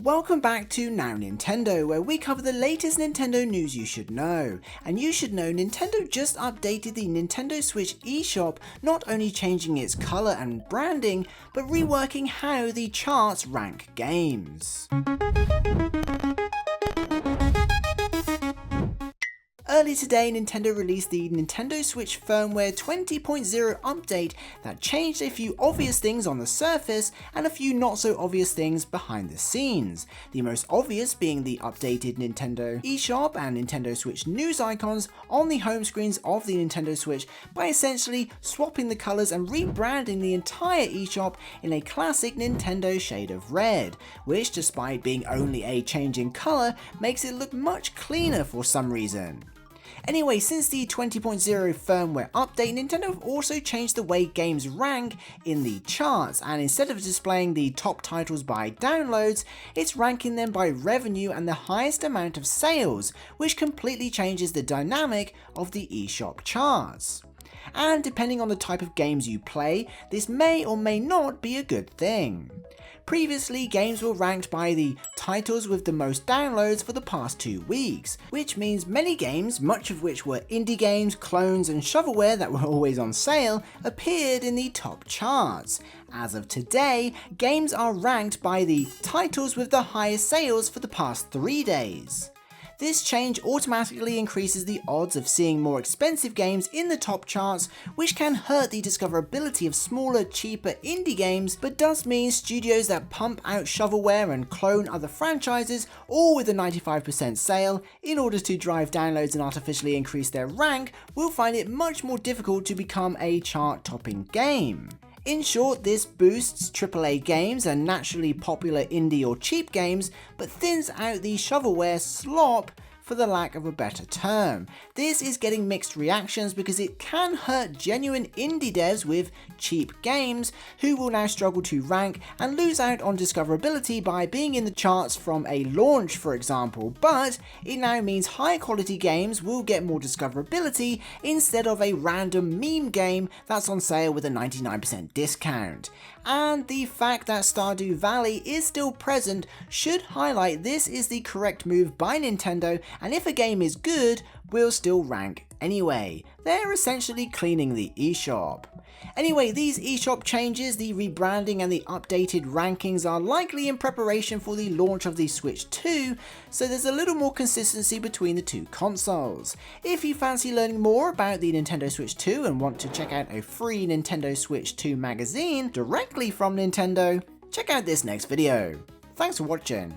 Welcome back to Now Nintendo, where we cover the latest Nintendo news you should know. And you should know Nintendo just updated the Nintendo Switch eShop, not only changing its colour and branding, but reworking how the charts rank games. Earlier today, Nintendo released the Nintendo Switch firmware 20.0 update that changed a few obvious things on the surface and a few not so obvious things behind the scenes. The most obvious being the updated Nintendo eShop and Nintendo Switch news icons on the home screens of the Nintendo Switch by essentially swapping the colours and rebranding the entire eShop in a classic Nintendo shade of red, which despite being only a change in colour makes it look much cleaner for some reason. Anyway, since the 20.0 firmware update, Nintendo have also changed the way games rank in the charts, and instead of displaying the top titles by downloads, it's ranking them by revenue and the highest amount of sales, which completely changes the dynamic of the eShop charts. And depending on the type of games you play, this may or may not be a good thing. Previously, games were ranked by the titles with the most downloads for the past 2 weeks, which means many games, much of which were indie games, clones and shovelware that were always on sale, appeared in the top charts. As of today, games are ranked by the titles with the highest sales for the past 3 days. This change automatically increases the odds of seeing more expensive games in the top charts, which can hurt the discoverability of smaller, cheaper indie games, but does mean studios that pump out shovelware and clone other franchises, all with a 95% sale, in order to drive downloads and artificially increase their rank, will find it much more difficult to become a chart-topping game. In short, this boosts AAA games and naturally popular indie or cheap games, but thins out the shovelware slop, for the lack of a better term. This is getting mixed reactions because it can hurt genuine indie devs with cheap games who will now struggle to rank and lose out on discoverability by being in the charts from a launch, for example, but it now means high quality games will get more discoverability instead of a random meme game that's on sale with a 99% discount. And the fact that Stardew Valley is still present should highlight this is the correct move by Nintendo, and if a game is good, will still rank anyway. They're essentially cleaning the eShop. Anyway, these eShop changes, the rebranding and the updated rankings are likely in preparation for the launch of the Switch 2, so there's a little more consistency between the two consoles. If you fancy learning more about the Nintendo Switch 2 and want to check out a free Nintendo Switch 2 magazine directly from Nintendo, check out this next video. Thanks for watching.